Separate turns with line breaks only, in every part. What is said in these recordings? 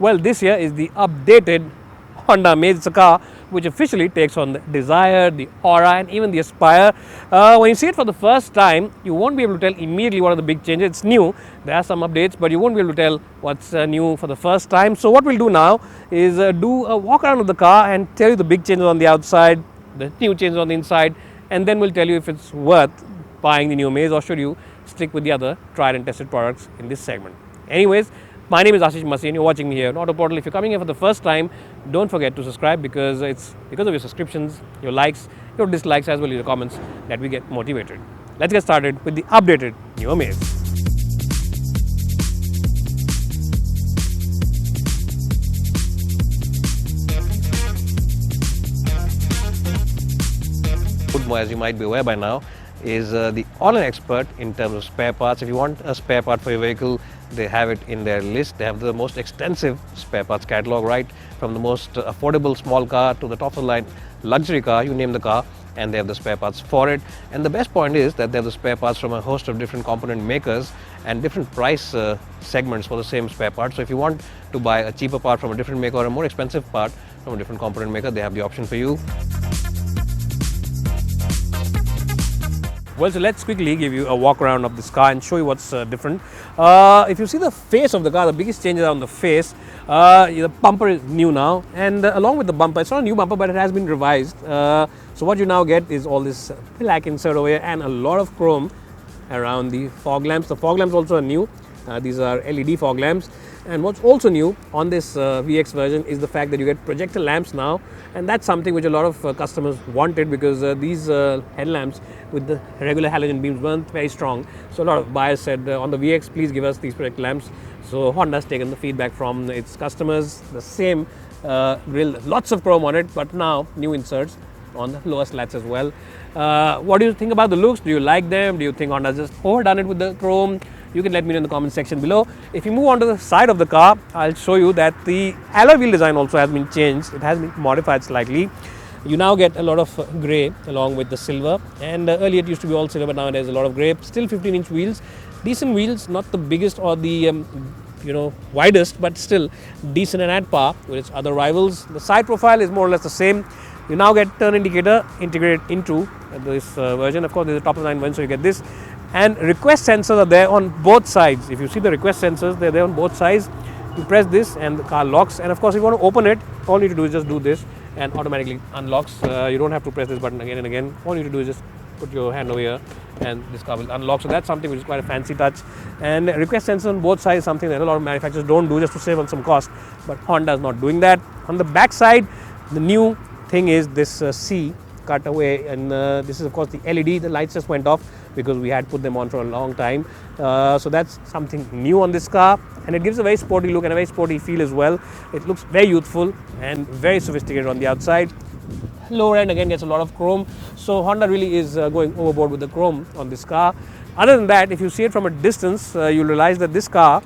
Well, this here is the updated Honda Amaze. It's a car which officially takes on the Dzire, the Aura, and even the Aspire. When you see it for the first time, you won't be able to tell immediately what are the big changes. It's new, there are some updates, but you won't be able to tell what's new for the first time. So what we'll do now is do a walk around of the car and tell you the big changes on the outside, the new changes on the inside, and then we'll tell you if it's worth buying the new Amaze or should you stick with the other tried and tested products in this segment. Anyways, my name is Ashish Masih and you're watching me here on Autoportal. If you're coming here for the first time, don't forget to subscribe because it's because of your subscriptions, your likes, your dislikes as well as your comments that we get motivated. Let's get started with the updated new Amaze. As you might be aware by now, is the online expert in terms of spare parts. If you want a spare part for your vehicle, they have it in their list. They have the most extensive spare parts catalog, right from the most affordable small car to the top of the line luxury car, you name the car, and they have the spare parts for it. And the best point is that they have the spare parts from a host of different component makers and different price segments for the same spare part. So if you want to buy a cheaper part from a different maker or a more expensive part from a different component maker, they have the option for you. Well, so let's quickly give you a walk around of this car and show you what's different. If you see the face of the car, the biggest changes are on the face. The bumper is new now, and along with the bumper, it's not a new bumper, but it has been revised. So what you now get is all this black insert over here and a lot of chrome around the fog lamps. The fog lamps also are new. These are LED fog lamps. And what's also new on this VX version is the fact that you get projector lamps now, and that's something which a lot of customers wanted because these headlamps with the regular halogen beams weren't very strong. So a lot of buyers said on the VX, please give us these projector lamps. So Honda's taken the feedback from its customers. The same grill, lots of chrome on it, but now new inserts on the lower slats as well. What do you think about the looks? Do you like them? Do you think Honda's just overdone it with the chrome? You can let me know in the comment section below. If you move on to the side of the car, I'll show you that the alloy wheel design also has been changed. It has been modified slightly. You now get a lot of grey along with the silver, and earlier it used to be all silver, but now there's a lot of grey. Still 15-inch wheels, decent wheels, not the biggest or the widest, but still decent and at par with its other rivals. The side profile is more or less the same. You now get turn indicator integrated into this version. Of course, there's a top of the line one, so you get this. And request sensors are there on both sides. If you see the request sensors, they're there on both sides. You press this and the car locks. And of course, if you want to open it, all you need to do is just do this and automatically unlocks. You don't have to press this button again and again. All you need to do is just put your hand over here and this car will unlock. So that's something which is quite a fancy touch. And request sensors on both sides is something that a lot of manufacturers don't do just to save on some cost. But Honda is not doing that. On the back side, the new thing is this C cut away, and this is of course the LED. The lights just went off because we had put them on for a long time. So that's something new on this car, and it gives a very sporty look and a very sporty feel as well. It looks very youthful and very sophisticated on the outside. Lower end again gets a lot of chrome, so Honda really is going overboard with the chrome on this car. Other than that, if you see it from a distance, you'll realize that this car,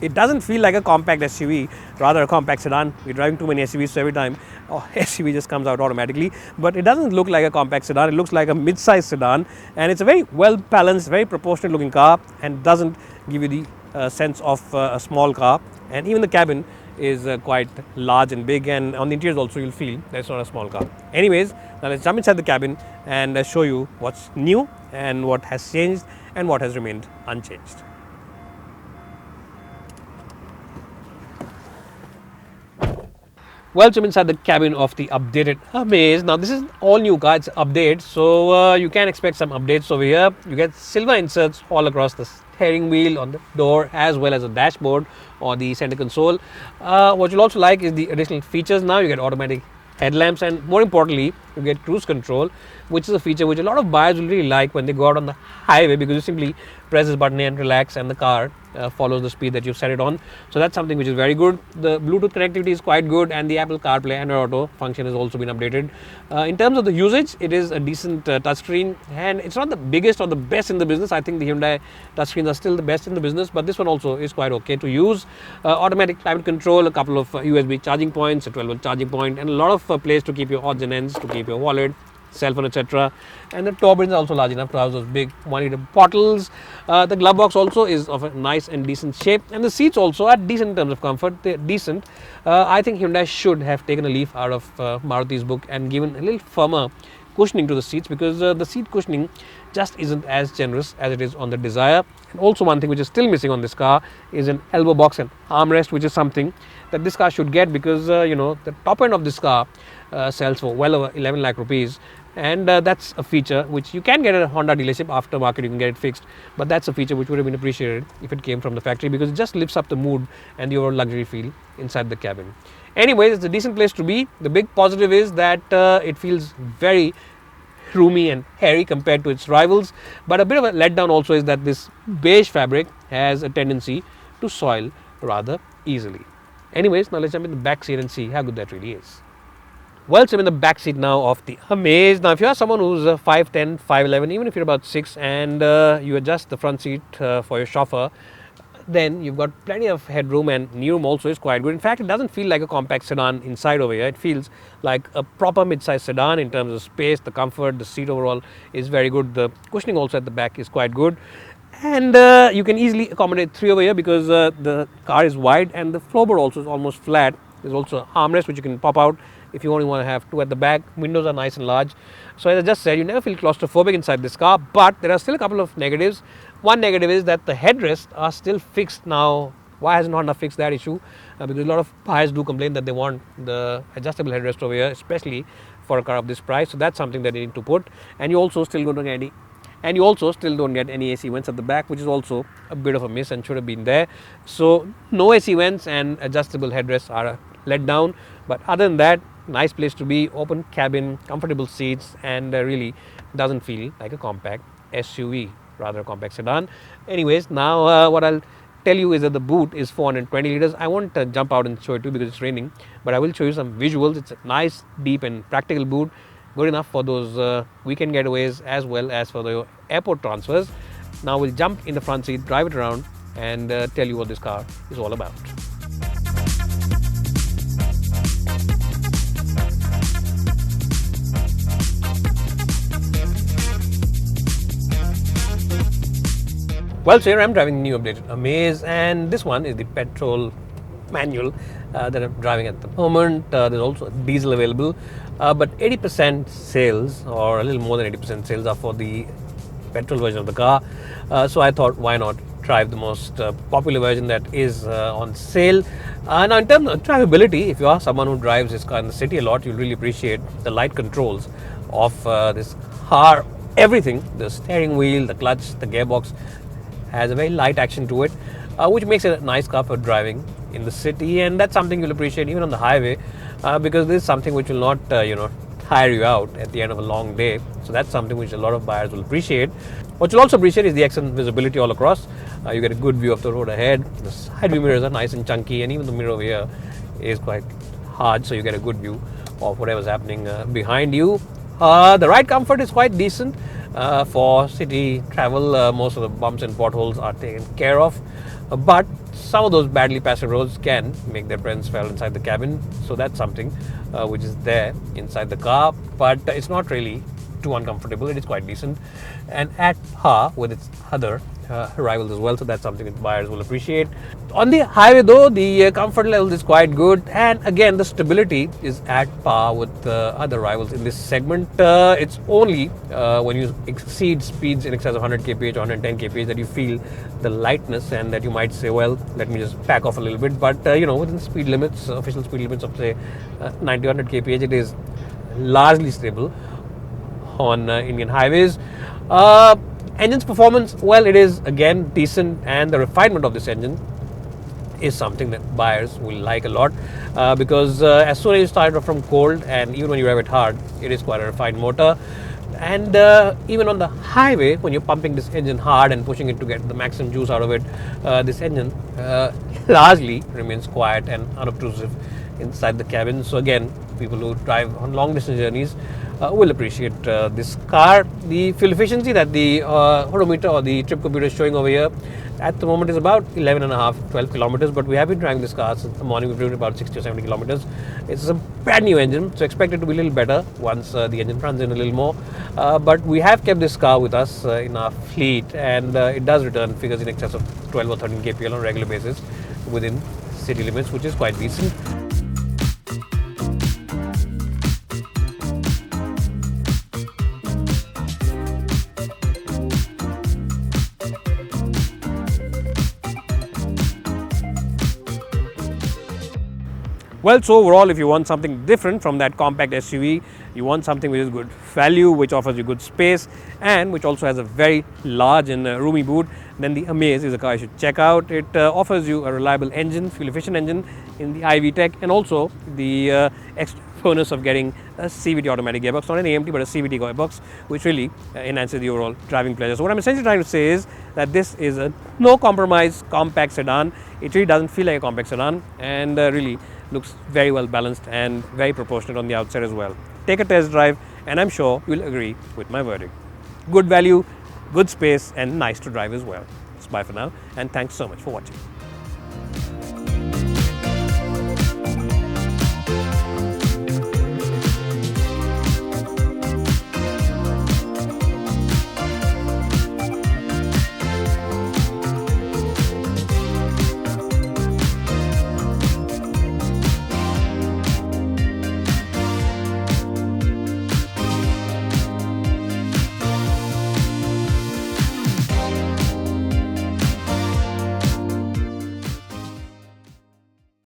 it doesn't feel like a compact SUV, rather a compact sedan. We're driving too many SUVs, so every time SUV just comes out automatically. But it doesn't look like a compact sedan, it looks like a mid-size sedan, and it's a very well balanced, very proportionate looking car and doesn't give you the sense of a small car. And even the cabin is quite large and big, and on the interiors also you'll feel that it's not a small car. Anyways, now let's jump inside the cabin and show you what's new and what has changed and what has remained unchanged. Welcome inside the cabin of the updated Amaze. Now this is all new car, it's update, so you can expect some updates over here. You get silver inserts all across the steering wheel, on the door, as well as the dashboard or the center console. What you'll also like is the additional features. Now you get automatic headlamps, and more importantly, you get cruise control, which is a feature which a lot of buyers will really like when they go out on the highway, because you simply press this button and relax and the car follows the speed that you've set it on. So that's something which is very good. The Bluetooth connectivity is quite good, and the Apple CarPlay and Auto function has also been updated. In terms of the usage, it is a decent touchscreen, and it's not the biggest or the best in the business. I think the Hyundai touchscreens are still the best in the business, but this one also is quite okay to use. Automatic climate control, a couple of USB charging points, a 12-volt charging point, and a lot of place to keep your odds and ends, to keep your wallet, cell phone, etc. And the top is also large enough to house those big 1 liter bottles. The glove box also is of a nice and decent shape, and the seats also are decent in terms of comfort. They're decent. I think Hyundai should have taken a leaf out of Maruti's book and given a little firmer cushioning to the seats, because the seat cushioning just isn't as generous as it is on the Dzire. And also one thing which is still missing on this car is an elbow box and armrest, which is something that this car should get, because the top end of this car sells for well over 11 lakh rupees, and that's a feature which you can get at a Honda dealership aftermarket. You can get it fixed, but that's a feature which would have been appreciated if it came from the factory, because it just lifts up the mood and the overall luxury feel inside the cabin. Anyways, it's a decent place to be. The big positive is that it feels very roomy and hairy compared to its rivals, but a bit of a letdown also is that this beige fabric has a tendency to soil rather easily. Anyways, now let's jump in the back seat and see how good that really is. Well, so I'm in the back seat now of the Amaze. Now, if you are someone who's 5'10", 5'11", even if you're about 6 and you adjust the front seat for your chauffeur, then you've got plenty of headroom, and knee-room also is quite good. In fact, it doesn't feel like a compact sedan inside over here. It feels like a proper mid-size sedan in terms of space, the comfort, the seat overall is very good. The cushioning also at the back is quite good. And you can easily accommodate 3 over here, because the car is wide and the floorboard also is almost flat. There's also an armrest which you can pop out if you only want to have 2 at the back. Windows are nice and large. So as I just said, you never feel claustrophobic inside this car, but there are still a couple of negatives. One negative is that the headrests are still fixed now. Why hasn't Honda fixed that issue? Because a lot of buyers do complain that they want the adjustable headrest over here, especially for a car of this price. So that's something that you need to put. And you also still don't get any AC vents at the back, which is also a bit of a miss and should have been there. So no AC vents and adjustable headrests are a letdown. But other than that, nice place to be, open cabin, comfortable seats, and really doesn't feel like a compact SUV, rather a compact sedan. Anyways, now what I'll tell you is that the boot is 420 liters. I won't jump out and show it to you because it's raining, but I will show you some visuals. It's a nice, deep and practical boot, good enough for those weekend getaways as well as for the airport transfers. Now we'll jump in the front seat, drive it around, and tell you what this car is all about. Well, so here I'm driving the new updated Amaze, and this one is the petrol manual that I'm driving at the moment. There's also a diesel available, but 80% sales, or a little more than 80% sales, are for the petrol version of the car. So I thought, why not drive the most popular version that is on sale. Now, in terms of drivability, if you are someone who drives this car in the city a lot, you'll really appreciate the light controls of this car. Everything, the steering wheel, the clutch, the gearbox, has a very light action to it, which makes it a nice car for driving in the city, and that's something you'll appreciate even on the highway, because this is something which will not tire you out at the end of a long day. So that's something which a lot of buyers will appreciate. What you'll also appreciate is the excellent visibility all across. You get a good view of the road ahead. The side view mirrors are nice and chunky, and even the mirror over here is quite hard, so you get a good view of whatever's happening behind you. The ride comfort is quite decent. For city travel, most of the bumps and potholes are taken care of, but some of those badly patched roads can make their presence felt inside the cabin. So that's something which is there inside the car, but it's not really too uncomfortable. It is quite decent and at par with its other rivals as well, so that's something that buyers will appreciate. On the highway though, the comfort level is quite good, and again the stability is at par with other rivals in this segment. It's only when you exceed speeds in excess of 100 kph or 110 kph that you feel the lightness, and that you might say, well, let me just back off a little bit, but within speed limits, official speed limits of say 90-100 kph, it is largely stable on Indian highways. Engine's performance, well, it is again decent, and the refinement of this engine is something that buyers will like a lot, because as soon as you start off from cold, and even when you rev it hard, it is quite a refined motor. And even on the highway, when you're pumping this engine hard and pushing it to get the maximum juice out of it, this engine largely remains quiet and unobtrusive inside the cabin. So again, people who drive on long distance journeys will appreciate this car. The fuel efficiency that the odometer or the trip computer is showing over here at the moment is about 11 and a half, 12 kilometers, but we have been driving this car since the morning. We've driven about 60 or 70 kilometers. It's a brand new engine, so expect it to be a little better once the engine runs in a little more. But we have kept this car with us in our fleet, and it does return figures in excess of 12 or 13 kpl on a regular basis within city limits, which is quite decent. Well, so overall, if you want something different from that compact SUV, you want something which is good value, which offers you good space, and which also has a very large and roomy boot, then the Amaze is a car you should check out. It offers you a reliable engine, fuel efficient engine in the IV tech, and also the extra bonus of getting a CVT automatic gearbox, not an AMT but a CVT gearbox, which really enhances the overall driving pleasure. So what I'm essentially trying to say is that this is a no compromise compact sedan. It really doesn't feel like a compact sedan, and really looks very well balanced and very proportionate on the outside as well. Take a test drive and I'm sure you'll agree with my verdict. Good value, good space, and nice to drive as well. So bye for now, and thanks so much for watching.